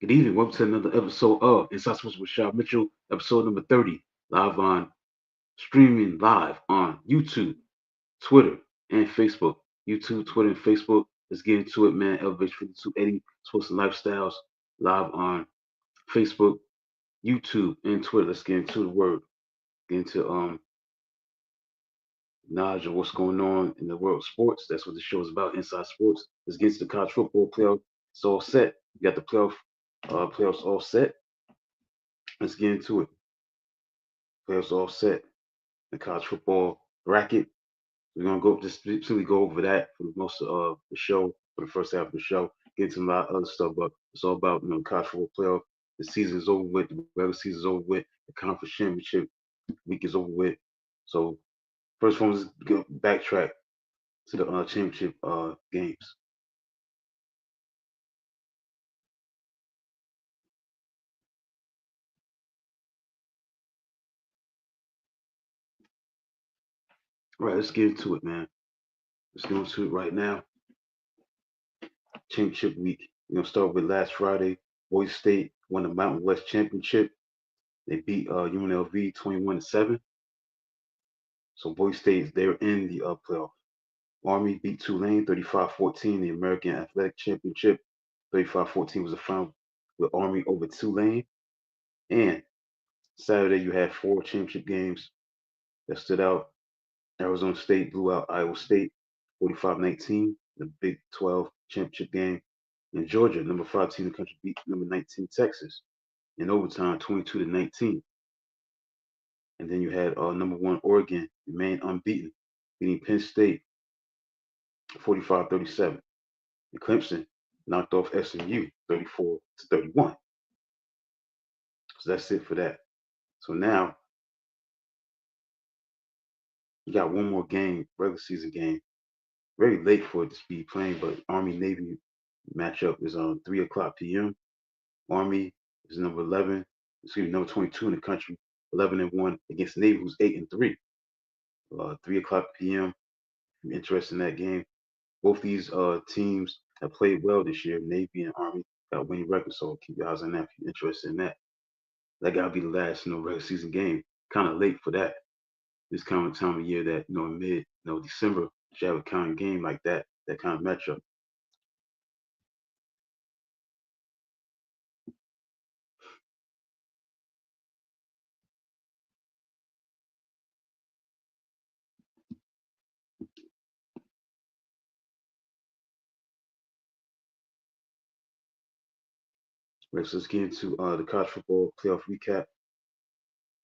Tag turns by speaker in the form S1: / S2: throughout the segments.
S1: Good evening. Welcome to another episode of Inside Sports with Rashad Mitchell, episode number 30, live on streaming live on YouTube, Twitter, and Facebook. YouTube, Twitter, and Facebook. Let's get into it, man. Elevation 5280 Sports and Lifestyles, live on Facebook, YouTube, and Twitter. Let's get into the word. Get into knowledge of what's going on in the world of sports. That's what the show is about, Inside Sports. Let's get into the college football playoff. It's all set. You got the playoffs all set. Let's get into it. Playoffs all set. The college football bracket. We're gonna go just simply go over that for most of the show, for the first half of the show. Get into a lot of other stuff, but it's all about college football playoff. The season is over with. The regular season is over with. The conference championship week is over with. So first one, let's go backtrack to the championship games. All right, let's get into it, man. Let's get into it right now. Championship week. We're gonna start with last Friday. Boise State won the Mountain West Championship. They beat UNLV 21-7. So Boise State, they're in the playoff. Army beat Tulane 35-14, the American Athletic Championship. 35-14 was the final with Army over Tulane. And Saturday, you had four championship games that stood out. Arizona State blew out Iowa State 45-19, the Big 12 championship game. And Georgia, number 5 team in the country, beat number 19 Texas in overtime 22-19. And then you had number 1 Oregon remain unbeaten, beating Penn State 45-37. And Clemson knocked off SMU 34-31. So that's it for that. So now you got one more game, regular season game. Very late for it to be playing, but Army Navy matchup is on 3 o'clock p.m. Army is number 11, excuse me, number 22 in the country, 11-1 against Navy, who's 8-3. 3 o'clock p.m. If you're interested in that game. Both these teams have played well this year. Navy and Army got winning records, so keep your eyes on that if you're interested in that. That gotta be the last, regular season game. Kind of late for that. This kind of time of year that, in mid, December, you have a kind of game like that kind of matchup. Right, so let's get into the college football playoff recap as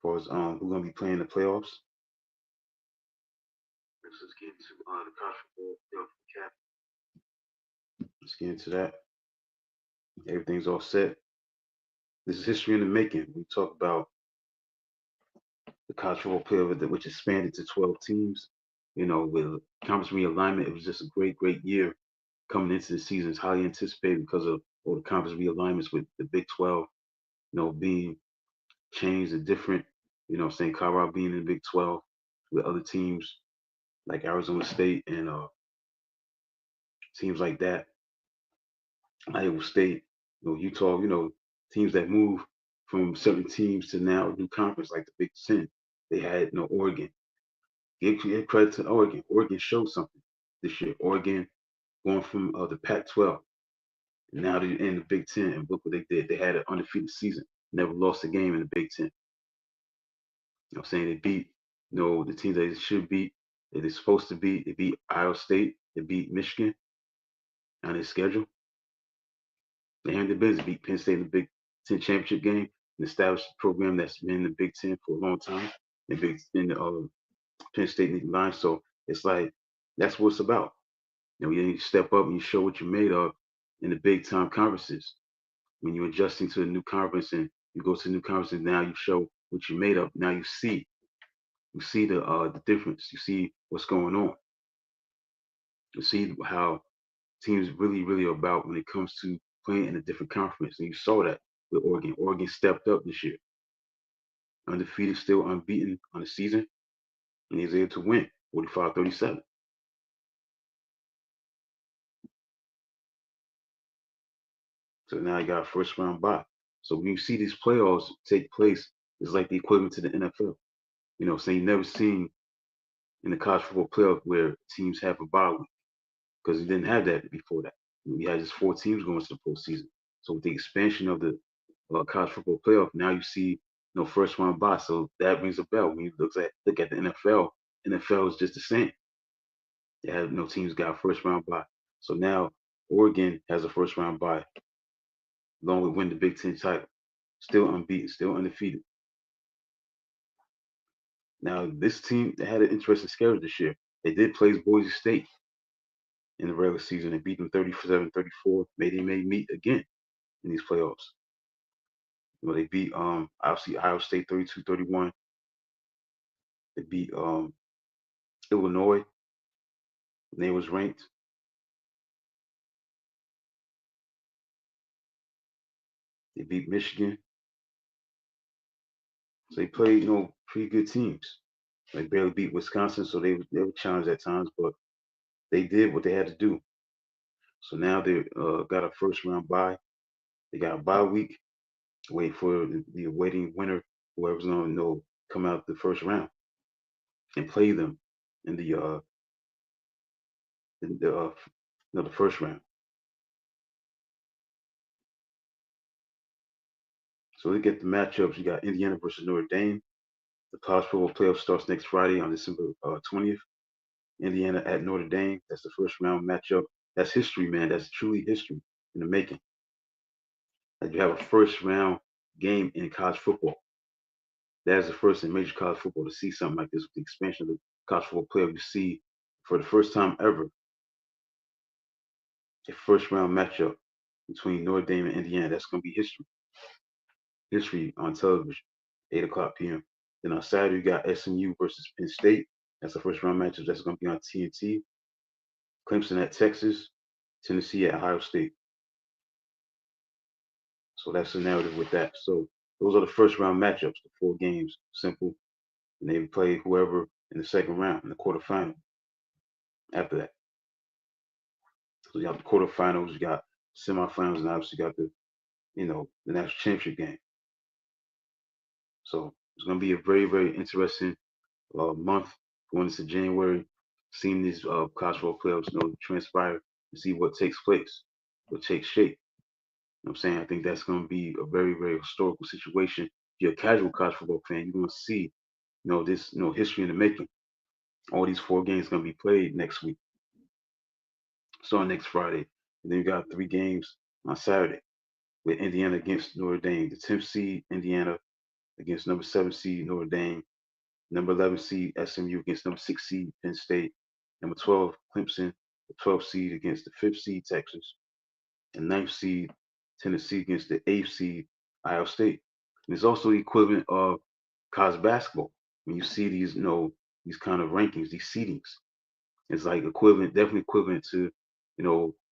S1: far as who's gonna be playing the playoffs. Right, so let's get into the college football playoff recap. Let's get into that. Everything's all set. This is history in the making. We talk about the college football playoff, which expanded to 12 teams. With conference realignment, it was just a great, great year coming into the season. It's highly anticipated because of all the conference realignments with the Big 12, being changed and different. Saying Colorado being in the Big 12 with other teams like Arizona State and teams like that, Iowa State, Utah, teams that move from certain teams to now a new conference like the Big Ten. They had Oregon. Give credit to Oregon. Oregon showed something this year. Oregon going from the Pac-12, and now they're in the Big Ten, and look what they did. They had an undefeated season, never lost a game in the Big Ten. I'm saying? They beat, the teams that they should beat, that they're supposed to beat. They beat Iowa State. They beat Michigan on their schedule. They handled their business, beat Penn State in the Big Ten championship game, an established program that's been in the Big Ten for a long time, in the Penn State League line. So it's like that's what it's about. You need to step up and you show what you're made of in the big time conferences. When you're adjusting to a new conference and you go to the new conference and now you show what you're made of. Now you see the difference. You see what's going on. You see how teams really, really are about when it comes to playing in a different conference. And you saw that with Oregon. Oregon stepped up this year. Undefeated, still unbeaten on the season. And he was able to win 45-37. So now you got a first round bye. So when you see these playoffs take place, it's like the equivalent to the NFL. So you never seen in the college football playoff where teams have a bye week because you didn't have that before that. We had just four teams going to the postseason. So with the expansion of the college football playoff, now you see first round bye. So that rings a bell when you look at the NFL. NFL is just the same. They have no teams got a first round bye. So now Oregon has a first round bye, along with win the Big Ten title. Still unbeaten, still undefeated. Now this team they had an interesting schedule this year. They did play Boise State in the regular season and beat them 37-34. Maybe they may meet again in these playoffs. They beat obviously Iowa State 32-31. They beat Illinois when they was ranked. They beat Michigan. So they played, pretty good teams. They barely beat Wisconsin, so they were challenged at times, but they did what they had to do. So now they got a first round bye. They got a bye week. Wait for the awaiting winner, whoever's going to come out the first round and play them in the first round. So we get the matchups. You got Indiana versus Notre Dame. The college football playoff starts next Friday on December 20th. Indiana at Notre Dame. That's the first round matchup. That's history, man. That's truly history in the making. That you have a first round game in college football. That is the first in major college football to see something like this with the expansion of the college football playoff. You see, for the first time ever, a first round matchup between Notre Dame and Indiana. That's going to be history. History on television, 8 o'clock p.m. Then on Saturday, you got SMU versus Penn State. That's the first round matchup. That's going to be on TNT. Clemson at Texas. Tennessee at Ohio State. So that's the narrative with that. So those are the first round matchups, the four games. Simple. And they play whoever in the second round, in the quarterfinal after that. So you got the quarterfinals, you got semifinals, and obviously you got the national championship game. So it's going to be a very, very interesting month going into January, seeing these college football playoffs, transpire and see what takes place, what takes shape. You know what I'm saying? I think that's going to be a very, very historical situation. If you're a casual college football fan, you're going to see, this, history in the making. All these four games going to be played next week, starting next Friday. And then you got three games on Saturday with Indiana against Notre Dame, the 10th seed Indiana against number 7 seed Notre Dame, number 11 seed SMU against number 6 seed Penn State, number 12 Clemson, the 12th seed against the 5th seed Texas, and ninth seed Tennessee against the 8th seed Ohio State. And it's also the equivalent of college basketball. When you see these kind of rankings, these seedings, it's like equivalent, definitely equivalent to,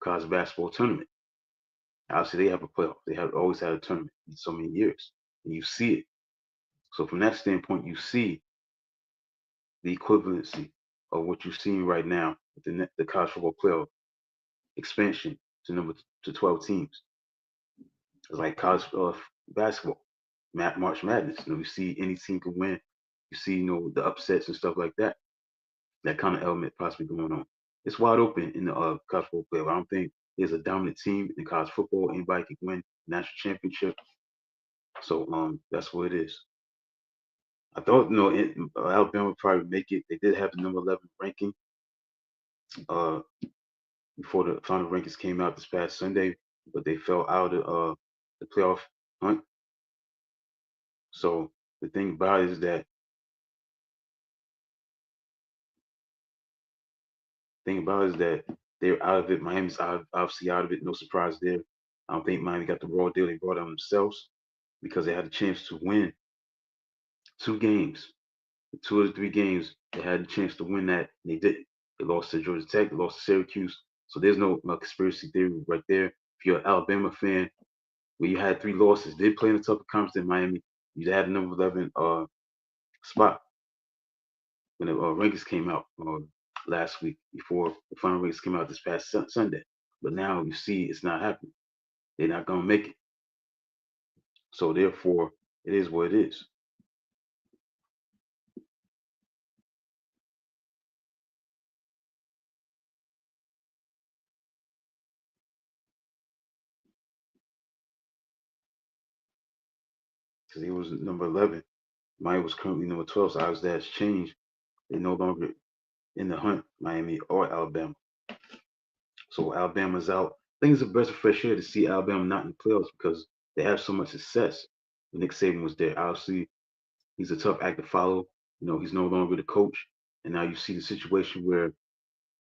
S1: college basketball tournament. Obviously, they have a playoff. They have always had a tournament in so many years, and you see it. So from that standpoint, you see the equivalency of what you're seeing right now with the college football playoff expansion to 12 teams. It's like college basketball, March Madness. You see any team can win. You see, the upsets and stuff like that. That kind of element possibly going on. It's wide open in the college football playoff. I don't think there's a dominant team in college football. Anybody can win national championship. So that's what it is. I thought Alabama would probably make it. They did have the number 11 ranking uh, before the final rankings came out this past Sunday, but they fell out of the playoff hunt. So the thing about it is that they're out of it. Miami's obviously out of it. No surprise there. I don't think Miami got the raw deal they brought on themselves because they had a chance to win two games. Two of the three games, they had a chance to win that, and they didn't. They lost to Georgia Tech, they lost to Syracuse. So there's no conspiracy theory right there. If you're an Alabama fan, where you had three losses, they play in a tougher conference than Miami. You had a number 11 spot when the rankings came out last week before the final rankings came out this past Sunday. But now you see it's not happening. They're not gonna make it. So therefore, it is what it is. Because he was number 11. Miami was currently number 12. So obviously that's changed. They're no longer in the hunt, Miami or Alabama. So Alabama's out. I think it's a breath of fresh air to see Alabama not in the playoffs because they have so much success. When Nick Saban was there, obviously he's a tough act to follow. He's no longer the coach, and now you see the situation where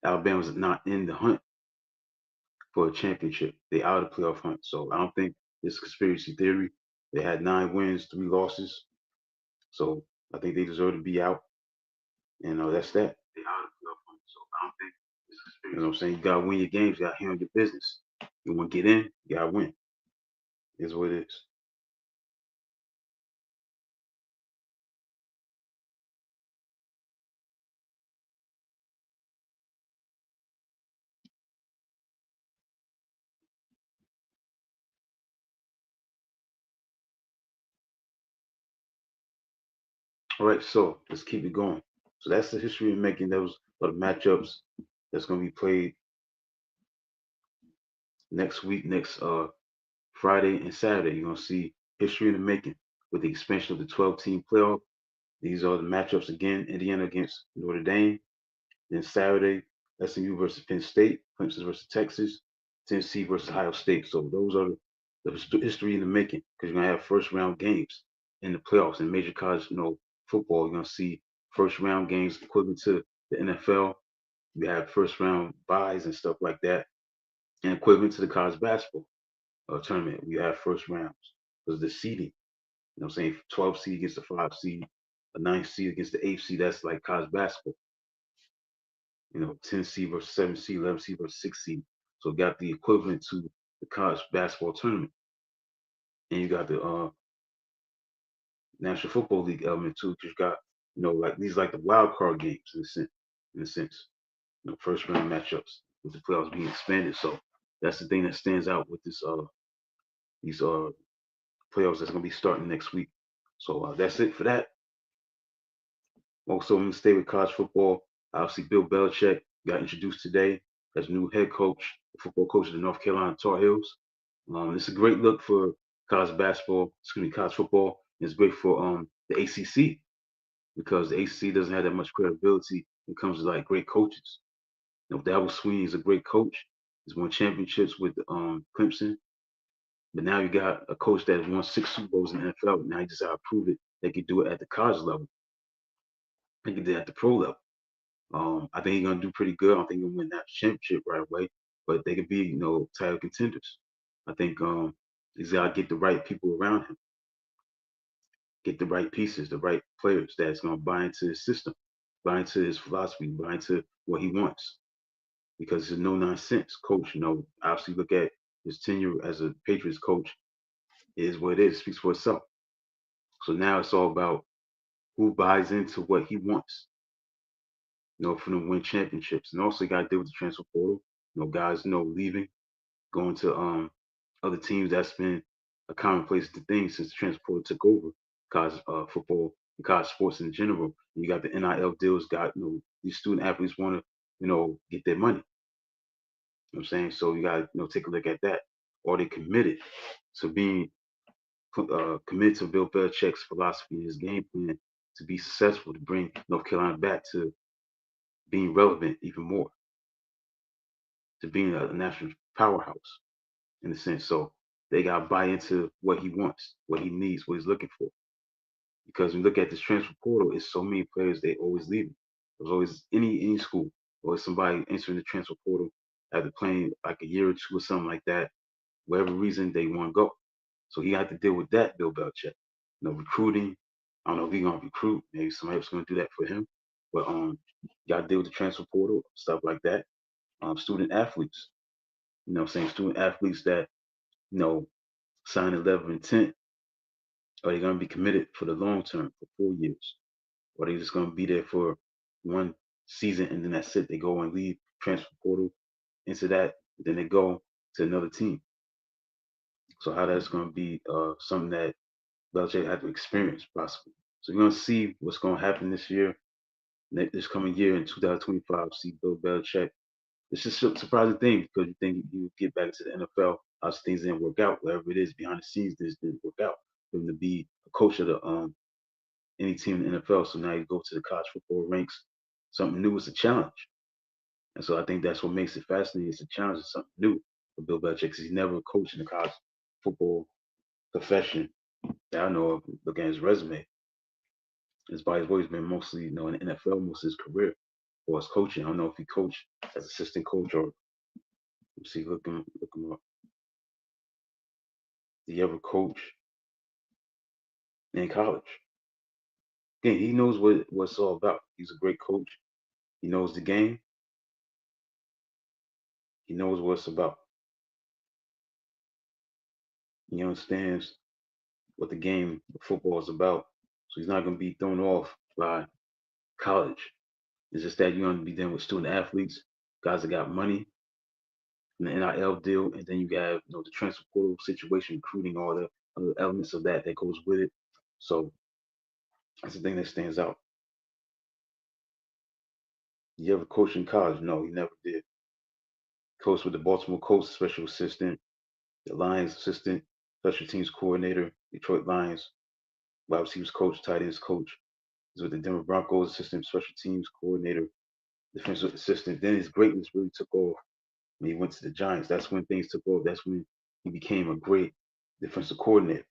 S1: Alabama's not in the hunt for a championship. They out of the playoff hunt. So I don't think it's conspiracy theory. They had 9 wins, 3 losses. So I think they deserve to be out. And that's that. They out of the playoff hunt. So I don't think it's conspiracy. You know what I'm saying? You gotta win your games, you gotta handle your business. You wanna get in, you gotta win. Is what it is. All right, so let's keep it going. So that's the history of making those are the matchups that's gonna be played next week, next Friday and Saturday. You're gonna see history in the making with the expansion of the 12-team playoff. These are the matchups again: Indiana against Notre Dame. Then Saturday, SMU versus Penn State, Clemson versus Texas, Tennessee versus Ohio State. So those are the history in the making because you're gonna have first round games in the playoffs in major college, football. You're gonna see first round games equivalent to the NFL. You have first round buys and stuff like that, and equivalent to the college basketball tournament. We have first rounds because the seeding. What I'm saying? 12 seed against the 5 seed, a 9th seed against the 8th seed. That's like college basketball. 10 seed versus 7 seed, 11 seed versus 6 seed. So got the equivalent to the college basketball tournament. And you got the National Football League element too, because you got, like these like the wild card games in a sense, first round matchups with the playoffs being expanded. So that's the thing that stands out with these playoffs that's gonna be starting next week. So that's it for that. Also, I'm gonna stay with college football. Obviously, Bill Belichick got introduced today as new head coach, football coach of the North Carolina Tar Heels. It's a great look for college basketball, college football. It's great for the ACC because the ACC doesn't have that much credibility when it comes to like great coaches. Dabo Sweeney is a great coach. He's won championships with Clemson, but now you got a coach that has won 6 Super Bowls in the NFL. Now he just got to prove it. They can do it at the college level. They can do it at the pro level. I think he's gonna do pretty good. I don't think he'll win that championship right away, but they could be, title contenders. I think he's gotta get the right people around him, get the right pieces, the right players that's gonna buy into his system, buy into his philosophy, buy into what he wants. Because he's a no nonsense coach. Obviously look at his tenure as a Patriots coach. It is what it is. It speaks for itself. So now it's all about who buys into what he wants. For them to win championships, and also you got to deal with the transfer portal. Guys, leaving, going to other teams. That's been a commonplace thing since the transfer portal took over college football and college sports in general. And you got the NIL deals. Got these student athletes want to get their money. You know what I'm saying? So you got to take a look at that. Are they committed to being committed to Bill Belichick's philosophy and his game plan to be successful to bring North Carolina back to being relevant even more, to being a national powerhouse in a sense. So they got to buy into what he wants, what he needs, what he's looking for. Because when you look at this transfer portal, it's so many players they always leaving. There's always any school or somebody entering the transfer portal after playing like a year or two or something like that, whatever reason they want to go. So he had to deal with that, Bill Belichick. Recruiting. I don't know if he's gonna recruit. Maybe somebody else gonna do that for him. But you got to deal with the transfer portal, stuff like that. Student athletes. Saying student athletes that sign a letter of intent. Are they gonna be committed for the long term for 4 years? Or are they just gonna be there for one season and then that's it? They go and leave transfer portal into that, then they go to another team. So how that's going to be something that Belichick had to experience possibly. So you're going to see what's going to happen this year, this coming year in 2025. See Bill Belichick. It's just a surprising thing because you think he would get back to the NFL. How things didn't work out, whatever it is behind the scenes, this didn't work out for him to be a coach of the any team in the NFL. So now you go to the college football ranks. Something new is a challenge. And so I think that's what makes it fascinating. It's a challenge, it's something new for Bill Belichick because he's never coached in the college football profession that I know of. Looking at his resume, his body's always been mostly, in the NFL most of his career or his coaching. I don't know if he coached as assistant coach or let's see, look him up. Did he ever coach in college? Again, he knows what it's all about. He's a great coach. He knows the game. He knows what it's about. He understands what the game of football is about. So he's not going to be thrown off by college. It's just that you're going to be dealing with student athletes, guys that got money, and the NIL deal, and then you have the transfer portal situation, recruiting, all the other elements of that goes with it. So that's the thing that stands out. You ever coach in college? No, he never did. Coached with the Baltimore Colts, special assistant, the Lions assistant, special teams coordinator, Detroit Lions, wide receivers coach, tight ends coach. He's with the Denver Broncos, assistant special teams coordinator, defensive assistant. Then his greatness really took off when he went to the Giants. That's when things took off. That's when he became a great defensive coordinator.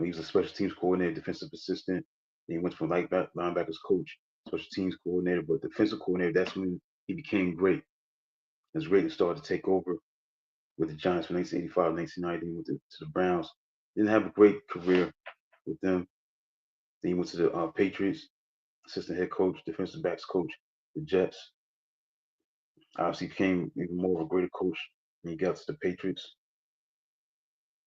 S1: He was a special teams coordinator, defensive assistant. Then he went from linebackers coach, special teams coordinator, but defensive coordinator. That's when he became great. His greatness started to take over with the Giants from 1985, 1990. He went to the Browns. Didn't have a great career with them. Then he went to the Patriots, assistant head coach, defensive backs coach, the Jets. Obviously became even more of a greater coach when he got to the Patriots.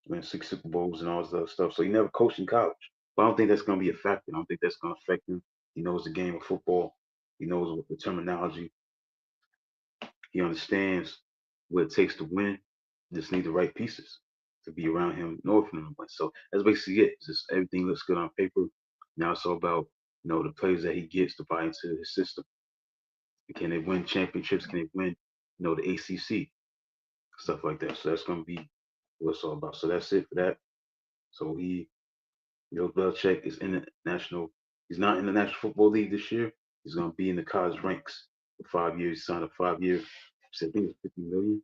S1: Won 6 Super Bowls and all this other stuff. So he never coached in college. But I don't think that's going to be a factor. I don't think that's going to affect him. He knows the game of football. He knows the terminology. He understands what it takes to win. You just need the right pieces to be around him in order for him to win. So that's basically it. It's just everything looks good on paper. Now it's all about the players that he gets to buy into his system. Can they win championships? Can they win the ACC, stuff like that? So that's going to be what it's all about. So that's it for that. So Belichick is in the national. He's not in the National Football League this year. He's going to be in the college ranks for 5 years. He signed a 5 year. I think it's 50 million.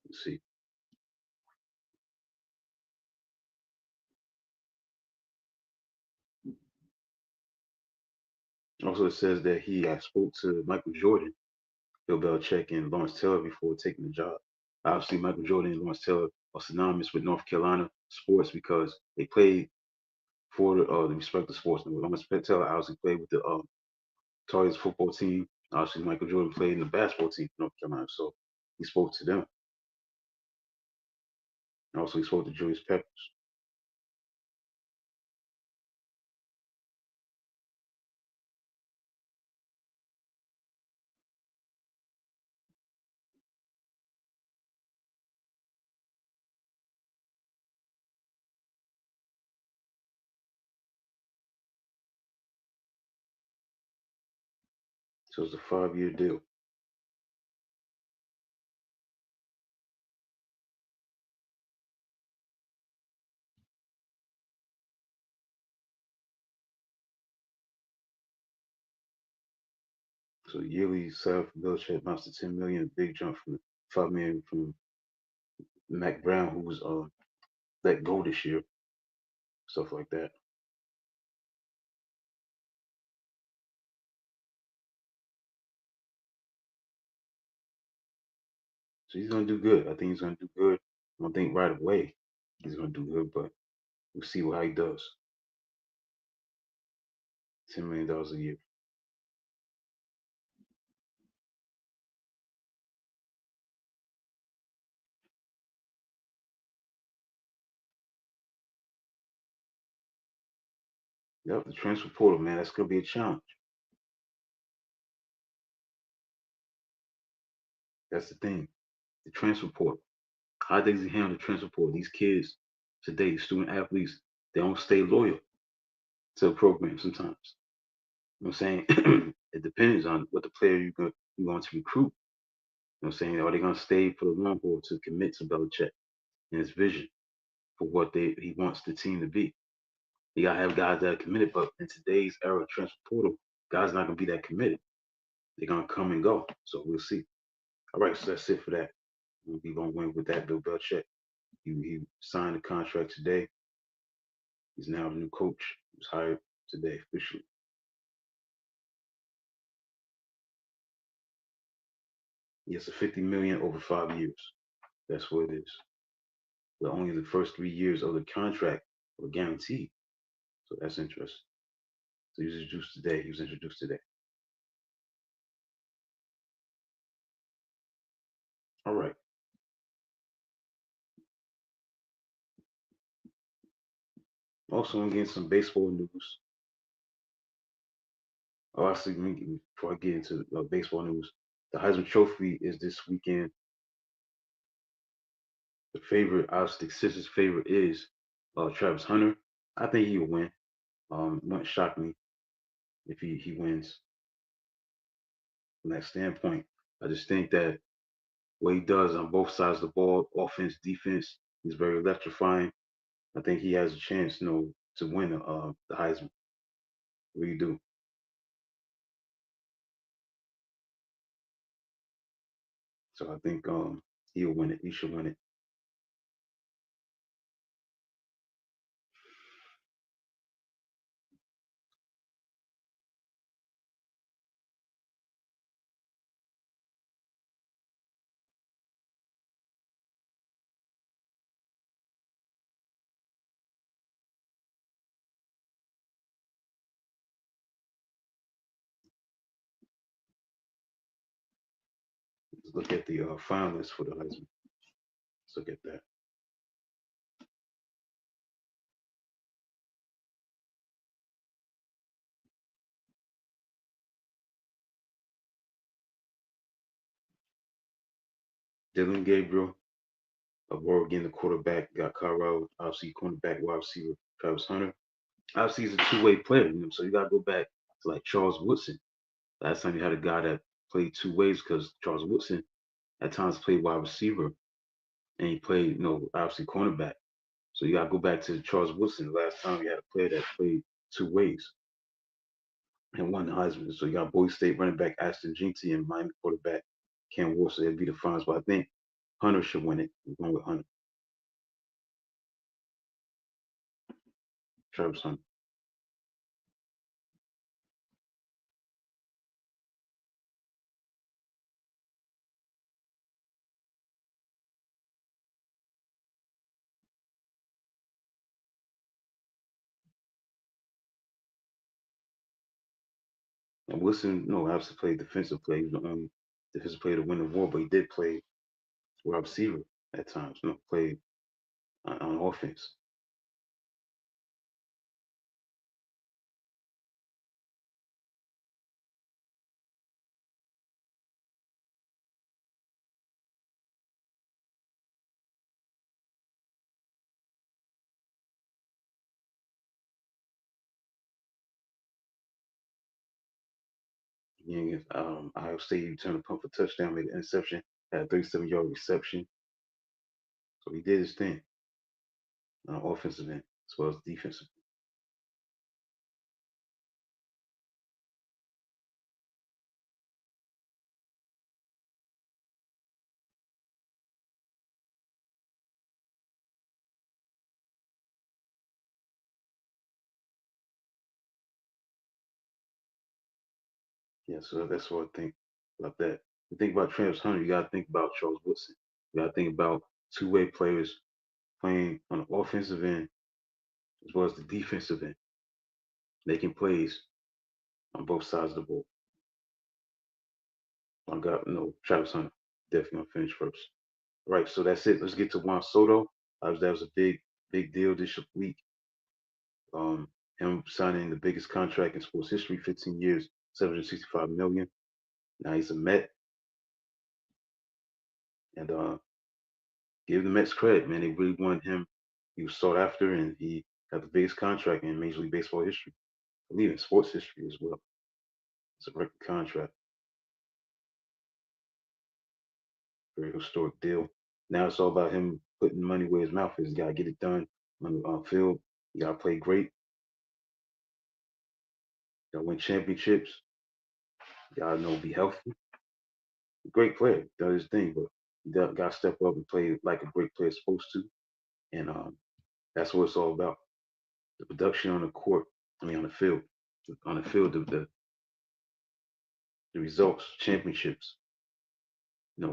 S1: Let's see. Also, it says that he spoke to Michael Jordan, Bill Belichick, and Lawrence Taylor before taking the job. Obviously, Michael Jordan and Lawrence Taylor are synonymous with North Carolina sports because they played for the respective sports. Lawrence Taylor obviously played with the Tar Heels football team. Obviously, Michael Jordan played in the basketball team for North Carolina, so he spoke to them. Also, he spoke to Julius Peppers. So it's a 5 year deal. So yearly salary for Belichick amounts to 10 million, a big jump from 5 million from Mac Brown, who was let go this year, stuff like that. So he's gonna do good. I think he's gonna do good. I don't think right away he's gonna do good, but we'll see how he does. $10 million a year. Yep, the transfer portal, man, that's gonna be a challenge. That's the thing. The transfer portal. How does he handle the transfer portal? These kids today, student athletes, they don't stay loyal to the program sometimes. You know what I'm saying? It depends on what the player you're going to recruit. You know what I'm saying? Are they going to stay for the long haul to commit to Belichick and his vision for what he wants the team to be? You got to have guys that are committed, but in today's era of transfer portal, guys not going to be that committed. They're going to come and go. So we'll see. All right, so that's it for that. We're going to win with that. Bill Belichick. He signed the contract today. He's now the new coach. He was hired today officially. Yes, a 50 million over 5 years. That's what it is. But only the first 3 years of the contract were guaranteed. So that's interesting. So he was introduced today. He was introduced today. All right. Also, I'm getting some baseball news. Oh, I see. Before I get into baseball news, the Heisman Trophy is this weekend. The favorite, obviously, Sixers' favorite is Travis Hunter. I think he'll win. It wouldn't shock me if he wins from that standpoint. I just think that what he does on both sides of the ball, offense, defense, he's very electrifying. I think he has a chance, to win the Heisman. What do you do? So I think he'll win it. He should win it. Let's look at the finalists for the Heisman. Let's look at that. Dylan Gabriel of Oregon, the quarterback, got Colorado, obviously cornerback, wide receiver, Travis Hunter. Obviously, he's a two-way player, so you got to go back to like Charles Woodson. Last time you had a guy that played two ways because Charles Woodson at times played wide receiver and he played, obviously cornerback. So you got to go back to Charles Woodson. Last time you had a player that played two ways and won the Heisman. So you got Boise State running back Ashton Jeanty and Miami quarterback Ken Wolf. So they'll be the finals. But I think Hunter should win it. I'm going with Hunter. Travis Hunter. And Wilson, obviously played defensive play. He was the only defensive player to win the war, but he did play wide receiver at times. Played on offense. Against Ohio State, he returned a punt for touchdown, made an interception, had a 37-yard reception. So he did his thing on offensive end as well as defensive. Yeah, so that's what I think about that. You think about Travis Hunter, you got to think about Charles Woodson. You got to think about two-way players playing on the offensive end as well as the defensive end, making plays on both sides of the ball. I got Travis Hunter definitely gonna finish first. Right, so that's it. Let's get to Juan Soto. That was a big deal this week. Um, him signing the biggest contract in sports history, 15 years, 765 million. Now he's a Met, and Give the Mets credit, man. They really wanted him. He was sought after, and he got the biggest contract in Major League Baseball history. I believe in sports history as well. It's a record contract, very historic deal. Now it's all about him putting money where his mouth is. You gotta get it done on the field. You gotta play great. You gotta win championships. You gotta be healthy. Great player, does his thing, but you gotta step up and play like a great player is supposed to. And that's what it's all about. The production on the court, I mean on the field. On the field, the results, championships,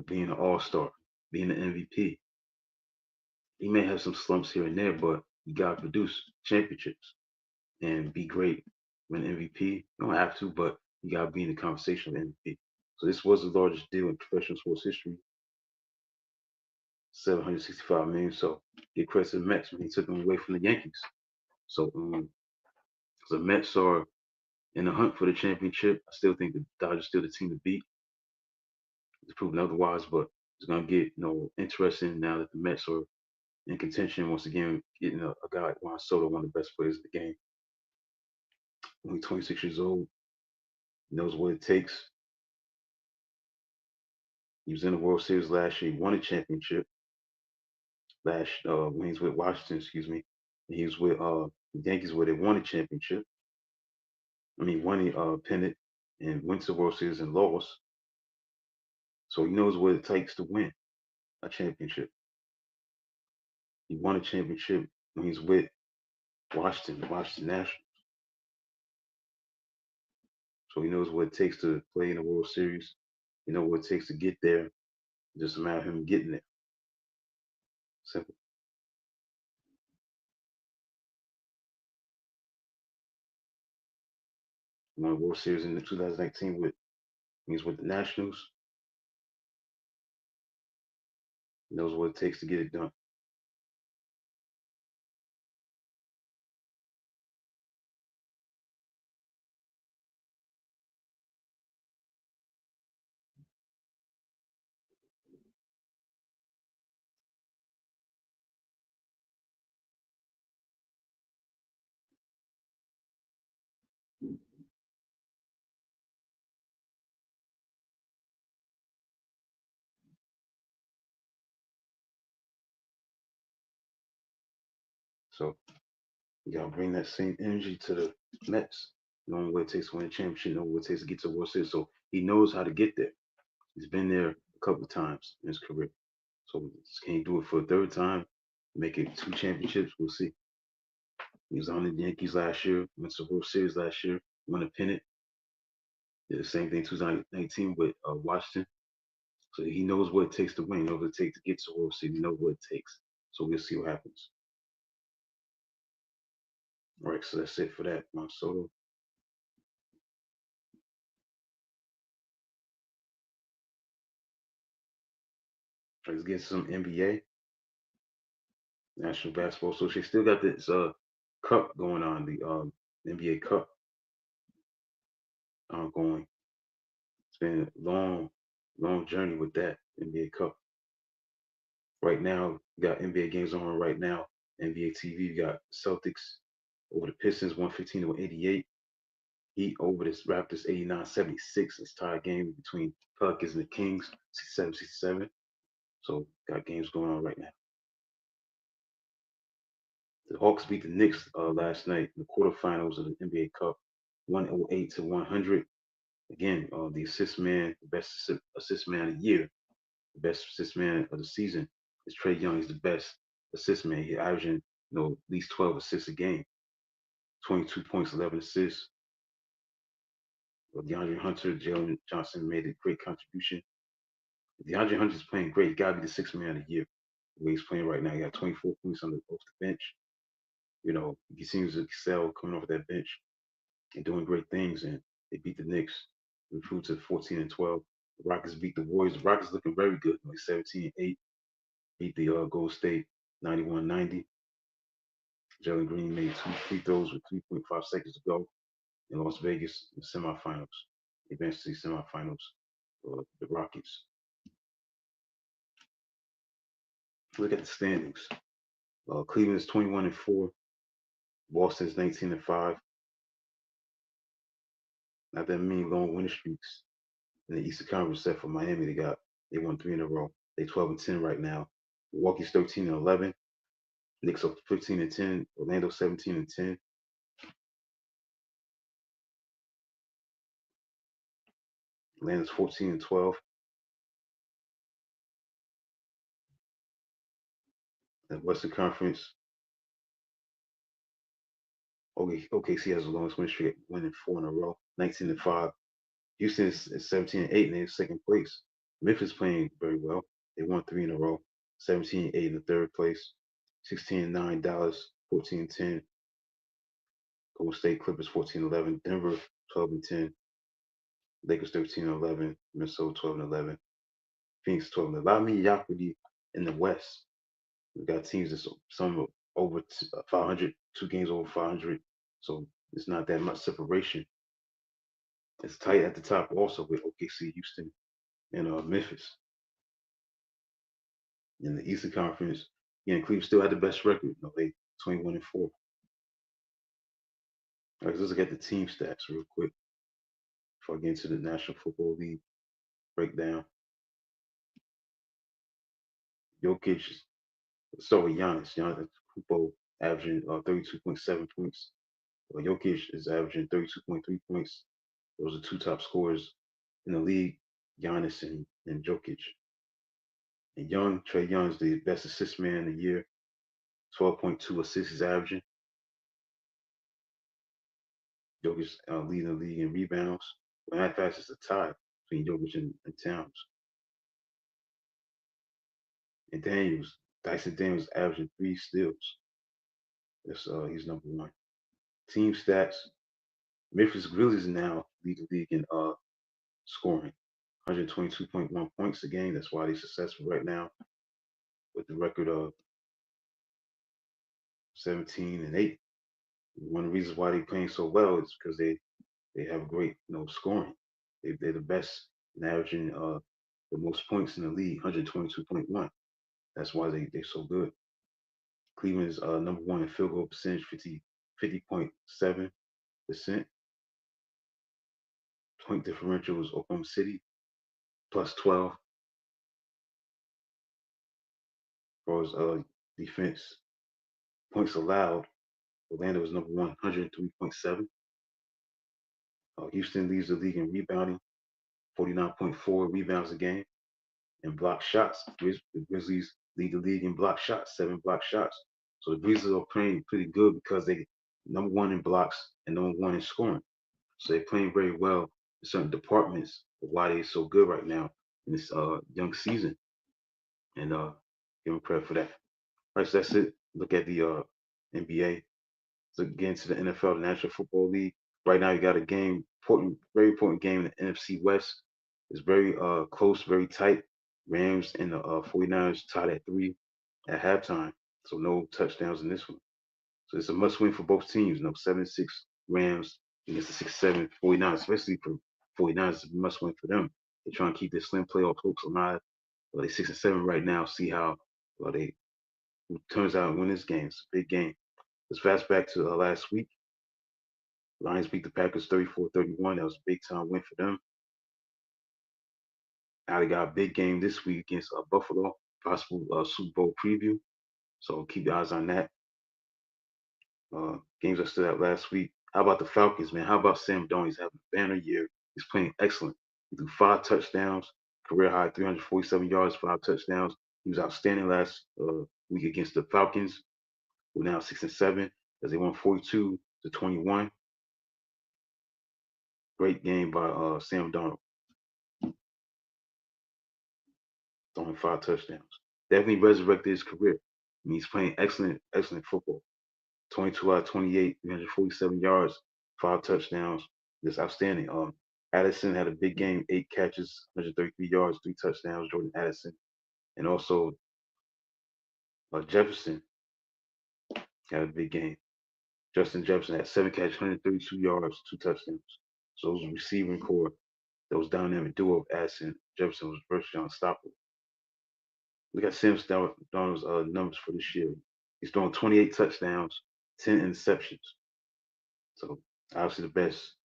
S1: being an all-star, being an MVP. He may have some slumps here and there, but you gotta produce championships and be great. Win MVP. You don't have to, but you gotta be in the conversation with MVP. So this was the largest deal in professional sports history, 765 million. So get credit to the Mets when he took them away from the Yankees. So the Mets are in the hunt for the championship. I still think the Dodgers still the team to beat. It's proven otherwise, but it's gonna get interesting now that the Mets are in contention once again, getting a guy like Juan Soto, one of the best players in the game. Only 26 years old, knows what it takes. He was in the World Series last year. He won a championship last when he was with Washington, excuse me. And he was with the Yankees where they won a championship. I mean, won a pennant and went to the World Series and lost. So he knows what it takes to win a championship. He won a championship when he's with Washington Nationals. So he knows what it takes to play in the World Series. You know what it takes to get there. Just a matter of him getting there. Simple. He won a World Series in 2019 with he's with the Nationals. He knows what it takes to get it done. So you gotta bring that same energy to the Mets. Knowing what it takes to win a championship, knowing what it takes to get to the World Series. So he knows how to get there. He's been there a couple of times in his career. So can he do it for a third time? Make it two championships? We'll see. He was on the Yankees last year, went to the World Series last year, won a pennant. Did the same thing 2019 with Washington. So he knows what it takes to win. He knows what it takes to get to the World Series. He knows what it takes. So we'll see what happens. All right, so that's it for that. Soto. Let's get some NBA. National Basketball Association still got this cup going on, the NBA Cup ongoing. It's been a long journey with that NBA Cup. Right now, you got NBA games on right now. NBA TV, you got Celtics over the Pistons, 115 to 188. Heat over the Raptors, 89-76. It's tied game between Pelicans and the Kings, 67-67. So got games going on right now. The Hawks beat the Knicks last night in the quarterfinals of the NBA Cup, 108 to 100. Again, the assist man, the best assist man of the year, the best assist man of the season is Trey Young. He's the best assist man. He's averaging, at least 12 assists a game, 22 points, 11 assists. DeAndre Hunter, Jalen Johnson made a great contribution. DeAndre Hunter's playing great. He got to be the sixth man of the year. The way he's playing right now, he got 24 points off the bench. He seems to excel coming off that bench and doing great things. And they beat the Knicks, improved to 14-12. The Rockets beat the Warriors. The Rockets looking very good, like 17-8. Beat the Gold State 91-90. Jalen Green made 2 free throws with 3.5 seconds to go in Las Vegas in the semifinals. Advanced to the semifinals. The Rockets. Look at the standings. Cleveland's 21-4. Boston's 19-5. Not that many long winning streaks in the Eastern Conference, except for Miami. They won three in a row. They 12-10 right now. Milwaukee's 13-11. Knicks are 15-10. Orlando 17-10. Atlanta's 14-12. And Western Conference, OKC has the longest win streak, winning four in a row, 19-5. Houston is 17-8 and they're in second place. Memphis playing very well. They won three in a row, 17-8 in the third place. 16-9 Dallas, 14-10. Golden State Clippers 14-11. Denver 12-10. Lakers 13-11. Minnesota 12-11. Phoenix 12-11. A lot of mediocrity in the West. We got teams that's some over 500, two games over 500. So it's not that much separation. It's tight at the top also with OKC, Houston, and Memphis. In the Eastern Conference, Cleveland still had the best record. They 21-4. All right, let's look at the team stats real quick before I get into the National Football League breakdown. Jokic, let's start with Giannis. Giannis Kupo averaging 32.7 points. Jokic is averaging 32.3 points. Those are two top scorers in the league, Giannis and Jokic. And Trae Young is the best assist man in the year. 12.2 assists he's averaging. Jokic leading the league in rebounds. When that fast is a tie between Jokic and Towns. And Dyson Daniels averaging 3 steals. He's number one. Team stats. Memphis Grizzlies now lead the league in scoring. 122.1 points a game. That's why they're successful right now with the record of 17-8. One of the reasons why they're playing so well is because they have great scoring. They're the best in averaging the most points in the league, 122.1. That's why they're so good. Cleveland's number one in field goal percentage, 50.7%. Point differential was Oklahoma City, plus 12. As far as defense, points allowed, Orlando was number one, 103.7. Houston leads the league in rebounding, 49.4 rebounds a game. And block shots, the Grizzlies lead the league in block shots, 7 block shots. So the Grizzlies are playing pretty good because they number one in blocks and number one in scoring. So they're playing very well in certain departments of why they're so good right now in this young season. And give them credit for that. All right, so that's it. Look at the NBA. So get into the NFL, the National Football League. Right now, you got a game, very important game in the NFC West. It's very close, very tight. Rams and the 49ers tied at 3 at halftime. So no touchdowns in this one. So it's a must win for both teams. 7-6 Rams against the 6-7 49ers, especially for 49ers. It's a must win for them. They're trying to keep their slim playoff hopes alive. They're 6-7 right now. See how they who turns out and win this game. It's a big game. Let's fast back to last week. Lions beat the Packers 34-31. That was a big time win for them. Now they got a big game this week against Buffalo, possible Super Bowl preview. So keep your eyes on that. Games that stood out last week. How about the Falcons, man? How about Sam Darnold? He's having a banner year. He's playing excellent. He threw 5 touchdowns, career high 347 yards, 5 touchdowns. He was outstanding last week against the Falcons, who are now 6-7 as they won 42-21. Great game by Sam Darnold, throwing 5 touchdowns. Definitely resurrected his career. I mean, he's playing excellent football. 22 out of 28, 347 yards, 5 touchdowns. Just outstanding. Addison had a big game, 8 catches, 133 yards, 3 touchdowns. Jordan Addison, and also Jefferson had a big game. Justin Jefferson had 7 catches, 132 yards, 2 touchdowns. So it was a receiving core that was dynamic duo of Addison. Jefferson was virtually unstoppable. Look at Sam Darnold's numbers for this year. He's throwing 28 touchdowns, 10 interceptions. So obviously the best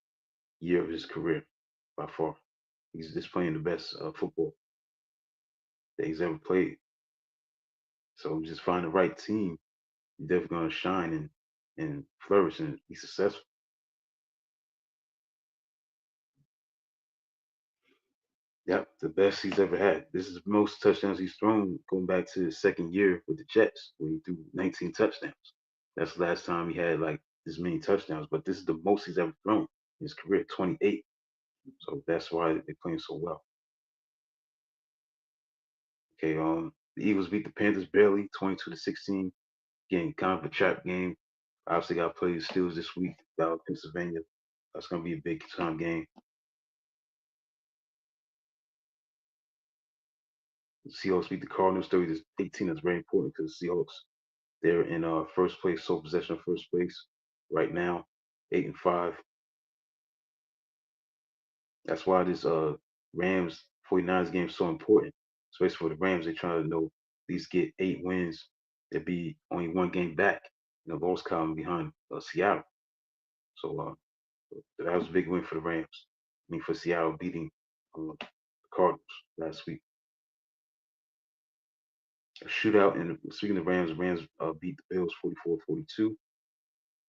S1: year of his career by far. He's just playing the best football that he's ever played. So just find the right team. You're definitely gonna shine and flourish and be successful. Yep, the best he's ever had. This is the most touchdowns he's thrown going back to his second year with the Jets, where he threw 19 touchdowns. That's the last time he had like this many touchdowns, but this is the most he's ever thrown in his career, 28. So that's why they're playing so well. Okay, the Eagles beat the Panthers barely, 22-16. Again, kind of a trap game. Obviously, got to play the Steelers this week, down Pennsylvania. That's gonna be a big time game. The Seahawks beat the Cardinals 30-18. That's very important because the Seahawks they're in first place, sole possession of first place right now, 8-5. That's why this Rams 49ers game is so important, especially for the Rams. They're trying to at least get 8 wins. They'd be only one game back in the loss column behind Seattle. So that was a big win for the Rams. I mean, for Seattle beating the Cardinals last week. A shootout, and speaking of Rams beat the Bills 44-42.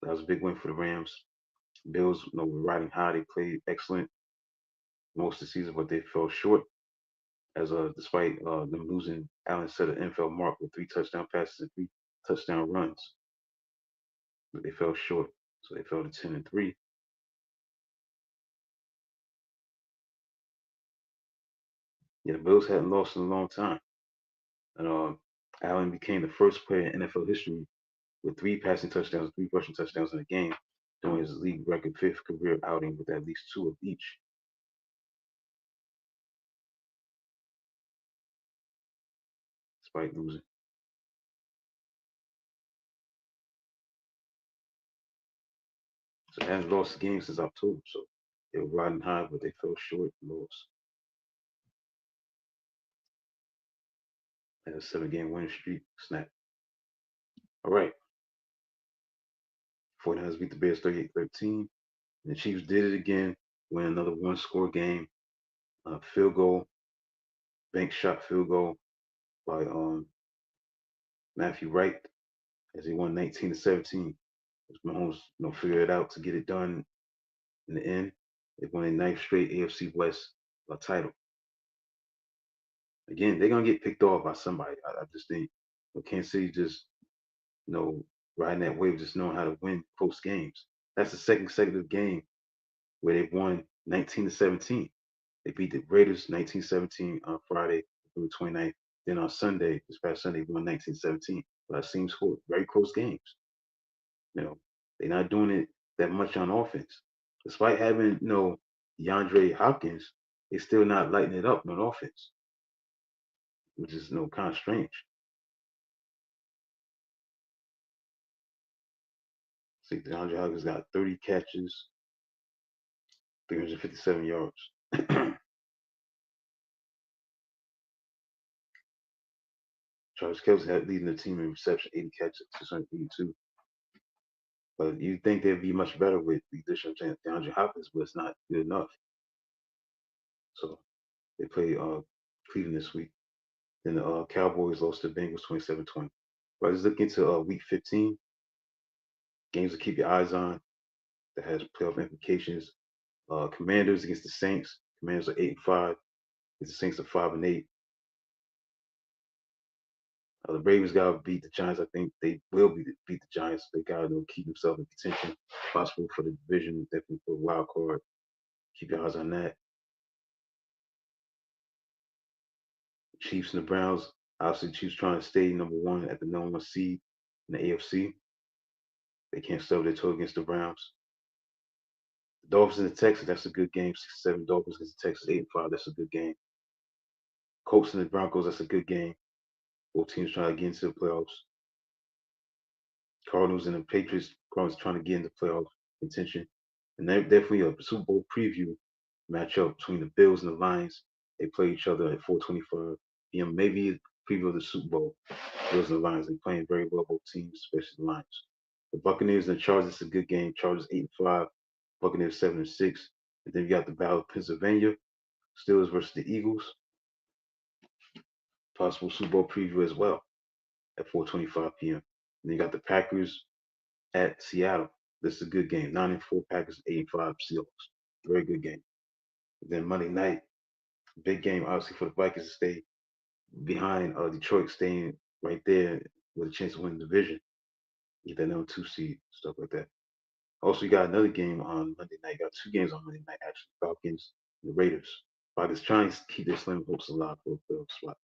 S1: That was a big win for the Rams. Bills, were riding high. They played excellent most of the season, but they fell short. As despite them losing, Allen set an NFL mark with 3 touchdown passes and 3 touchdown runs, but they fell short. So they fell to 10-3. Yeah, the Bills hadn't lost in a long time, and Allen became the first player in NFL history with 3 passing touchdowns, 3 rushing touchdowns in a game, doing his league record 5th career outing with at least 2 of each, despite losing. So they hadn't lost a game since October. So they were riding high, but they fell short and lost. And a 7-game winning streak snapped. All right. 49ers beat the Bears 38-13. And the Chiefs did it again, win another one-score game. Field goal, bank shot field goal by Matthew Wright as he won 19-17. As Mahomes, figured it out to get it done in the end. They won a 9th straight AFC West title. Again, they're gonna get picked off by somebody. I just think Kansas City just riding that wave, just knowing how to win close games. That's the second consecutive game where they've won 19-17. They beat the Raiders 19-17 on Friday, February 29th. Then on Sunday, this past Sunday, won 19-17. But it seems very close games. They're not doing it that much on offense. Despite having, DeAndre Hopkins, they're still not lighting it up on offense, which is kind of strange. See, DeAndre Hopkins got 30 catches, 357 yards. Travis Kelce had leading the team in reception, 80 catches, 682. But you think they'd be much better with the addition of DeAndre Hopkins, but it's not good enough. So they play Cleveland this week. Then the Cowboys lost to the Bengals 27-20. But let's look into week 15. Games to keep your eyes on that has playoff implications. Commanders against the Saints. Commanders are 8-5. The Saints are 5-8. The Ravens got to beat the Giants. I think they will beat the Giants. They got to keep themselves in contention, possible for the division, definitely for a wild card. Keep your eyes on that. Chiefs and the Browns. Obviously, the Chiefs trying to stay number one at the number one seed in the AFC. They can't stub their toe against the Browns. The Dolphins and the Texans. That's a good game. 6-7 Dolphins against the Texans. 8-5. That's a good game. Colts and the Broncos. That's a good game. Both teams trying to get into the playoffs. Cardinals and the Patriots. Cardinals trying to get into playoff contention. And they're definitely a Super Bowl preview matchup between the Bills and the Lions. They play each other at 4:25 p.m. Maybe Preview of the Super Bowl. Bills and the Lions, they playing very well, both teams, especially the Lions. The Buccaneers and the Chargers, it's a good game. Chargers 8-5, Buccaneers 7-6. And then you got the Battle of Pennsylvania, Steelers versus the Eagles. Possible Super Bowl preview as well at 4:25 p.m. And you got the Packers at Seattle. This is a good game. 9-4 Packers, 8-5 Seahawks. Very good game. And then Monday night, big game obviously for the Vikings to stay behind Detroit, staying right there with a chance to win the division, get that number 2 seed, stuff like that. Also, you got another game on Monday night. You got 2 games on Monday night actually. Falcons and the Raiders. Falcons trying to keep their slim hopes alive for a playoff spot.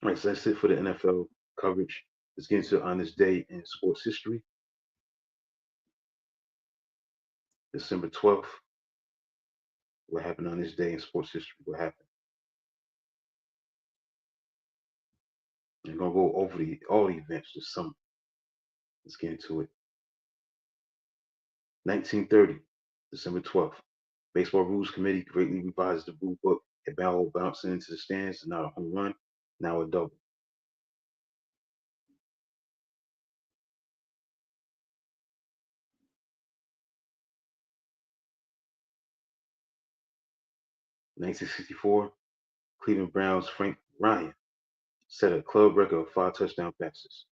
S1: All right, so that's it for the NFL coverage. Let's get into on this day in sports history. December 12th. What happened on this day in sports history? What happened? I'm gonna go over all the events this summer. Let's get into it. 1930, December 12th. Baseball Rules Committee greatly revised the rule book. A barrel bouncing into the stands, not a home run, now a double. 1964, Cleveland Browns Frank Ryan set a club record of 5 touchdown passes.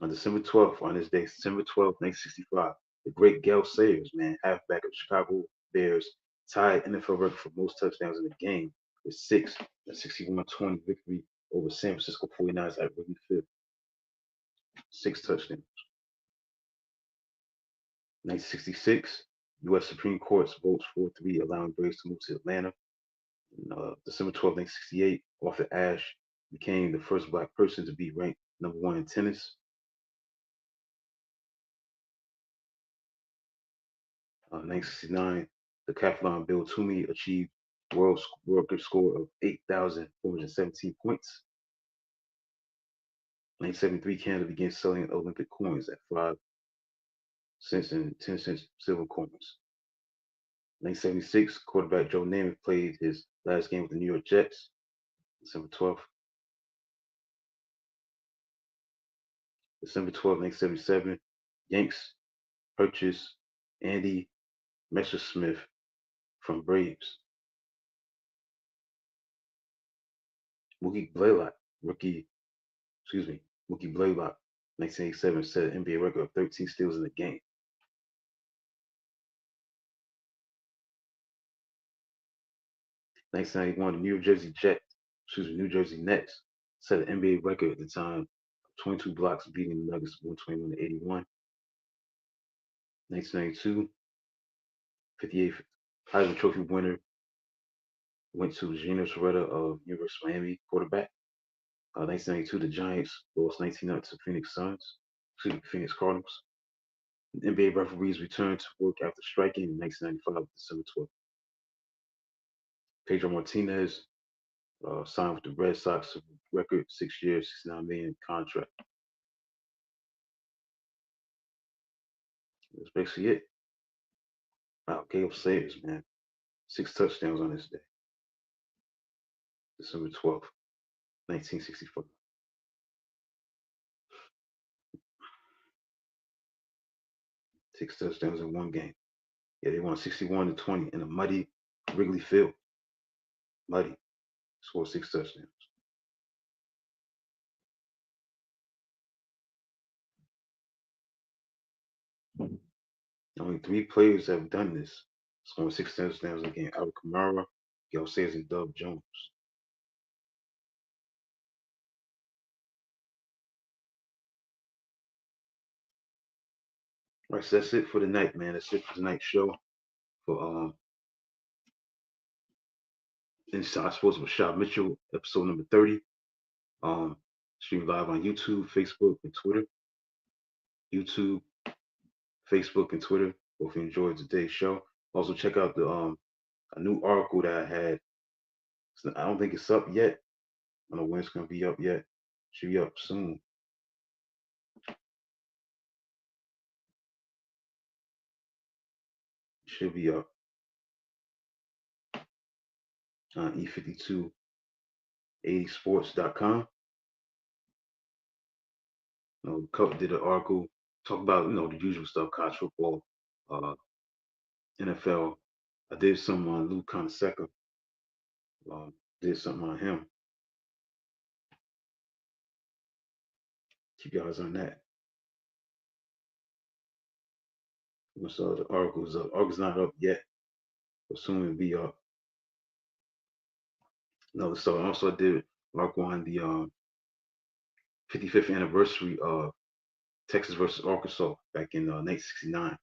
S1: On December 12th, on this day, December 12th, 1965, the great Gale Sayers, man, halfback of the Chicago Bears, tied NFL record for most touchdowns in the game with 6, a 61-20 victory over San Francisco 49ers at Wrigley Field. 6 touchdowns. 1966, U.S. Supreme Court votes 4-3, allowing Braves to move to Atlanta. December 12th, 1968, Arthur Ashe became the first black person to be ranked #1 in tennis. 1969, the decathlon Bill Toomey achieved world record score of 8,417 points. 1973, Canada began selling Olympic coins at 5 cents and 10 cents silver coins. 1976, quarterback Joe Namath played his last game with the New York Jets, December 12th. December 12th, 1977, Yanks purchased Andy Messersmith from Braves. Mookie Blaylock, Mookie Blaylock, 1987, set an NBA record of 13 steals in the game. 1991, the New Jersey Nets set an NBA record at the time of 22 blocks, beating the Nuggets 121-81. 1992, 58th Heisman Trophy winner went to Gino Torretta of University of Miami, quarterback. 1992, the Giants lost 19-0 to Phoenix Cardinals. NBA referees returned to work after striking in 1995, December 12th. Pedro Martinez signed with the Red Sox, record 6 years, $69 million contract. That's basically it. Wow, Gale Sayers, man. 6 touchdowns on this day. December 12th, 1964. 6 touchdowns in one game. Yeah, they won 61-20 in a muddy Wrigley Field. Muddy. Scored 6 touchdowns. Only 3 players have done this, scoring 6 touchdowns in a game. Albert Kamara, Gale Sayers, and Dub Jones. All right, so that's it for the night, man. That's it for tonight's show. For Inside Sports with Rashad Mitchell, episode number 30. Stream live on YouTube, Facebook, and Twitter. YouTube, Facebook, and Twitter. Hope you enjoyed today's show. Also, check out the a new article that I had. I don't think it's up yet. I don't know when it's gonna be up yet. Should be up soon. Should be up. on E5280sports.com. Did an article talk about the usual stuff, college football, uh, NFL. I did some on Lou Conseca. Did something on him. Keep your eyes on that. So the article's up. Article's not up yet, but soon it'll be up. No, so I also did an article on the 55th anniversary of Texas versus Arkansas back in 1969,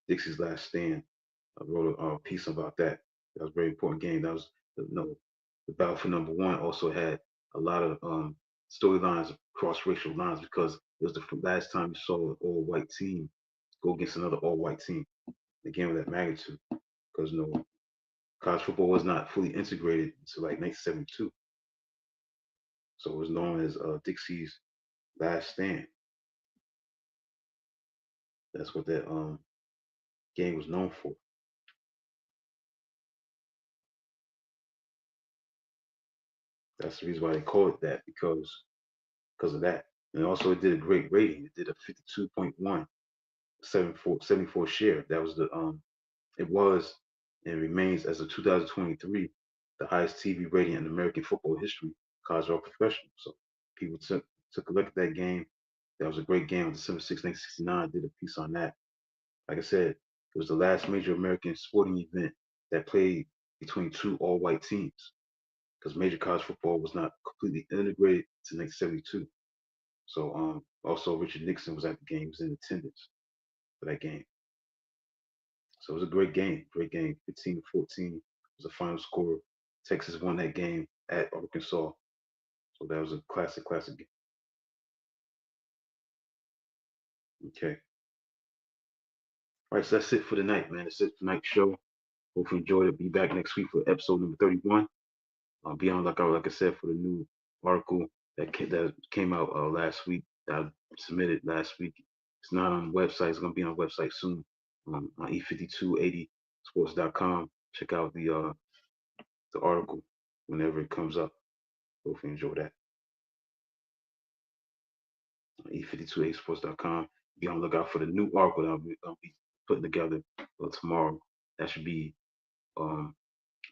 S1: Dixie's last stand. I wrote a piece about that. That was a very important game. That was the battle for number one. Also had a lot of storylines, cross racial lines, because it was the last time you saw an all white team go against another all white team. The game of that magnitude, because college football was not fully integrated until like 1972. So it was known as Dixie's last stand. That's what that game was known for. That's the reason why they call it that, because of that. And also it did a great rating. It did a 52.1, 74 share. That was it was and remains as of 2023 the highest TV rating in American football history, college or professional. So people took a look at that game. That was a great game on December 6, 1969. I did a piece on that. Like I said, it was the last major American sporting event that played between two all white teams, because major college football was not completely integrated to 1972. So also Richard Nixon was at the game, he was in attendance for that game. So it was a great game. 15-14 was the final score. Texas won that game at Arkansas. So that was a classic game. Okay. All right, so that's it for tonight, man. That's it for tonight's show. Hope you enjoyed it. Be back next week for episode number 31. Be on the lookout, like I said, for the new article that came out last week, that I submitted last week. It's not on the website. It's going to be on the website soon, on E5280sports.com. Check out the article whenever it comes up. Hope you enjoy that. E5280sports.com. Be on the lookout for the new article that I'll be putting together tomorrow. That should be on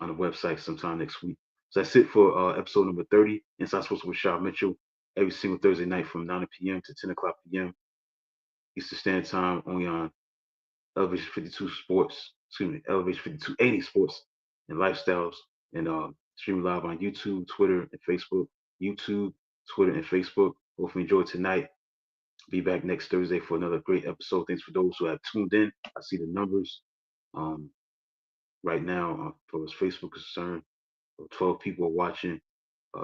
S1: the website sometime next week. So that's it for episode number 30. Inside Sports with Rashad Mitchell, every single Thursday night from 9 p.m. to 10 o'clock p.m. Eastern Standard Time, only on Elevation 52 Sports, Elevation 5280 Sports and Lifestyles, and streaming live on YouTube, Twitter, and Facebook. YouTube, Twitter, and Facebook. Hopefully you enjoyed tonight. Be back next Thursday for another great episode. Thanks for those who have tuned in. I see the numbers right now for as Facebook is concerned. 12 people are watching.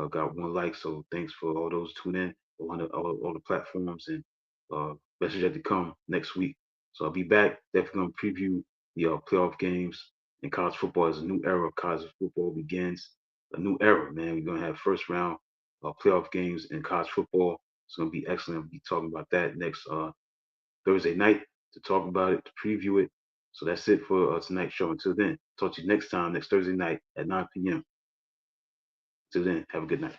S1: Got one like, so thanks for all those tune in on all the platforms, and message had to come next week. So I'll be back. Definitely gonna preview the playoff games in college football as a new era of college football begins. A new era, man. We're gonna have first round playoff games in college football. It's gonna be excellent. I'll be talking about that next Thursday night to talk about it, to preview it. So that's it for tonight's show. Until then, talk to you next time, next Thursday night at 9 p.m. Till then, have a good night.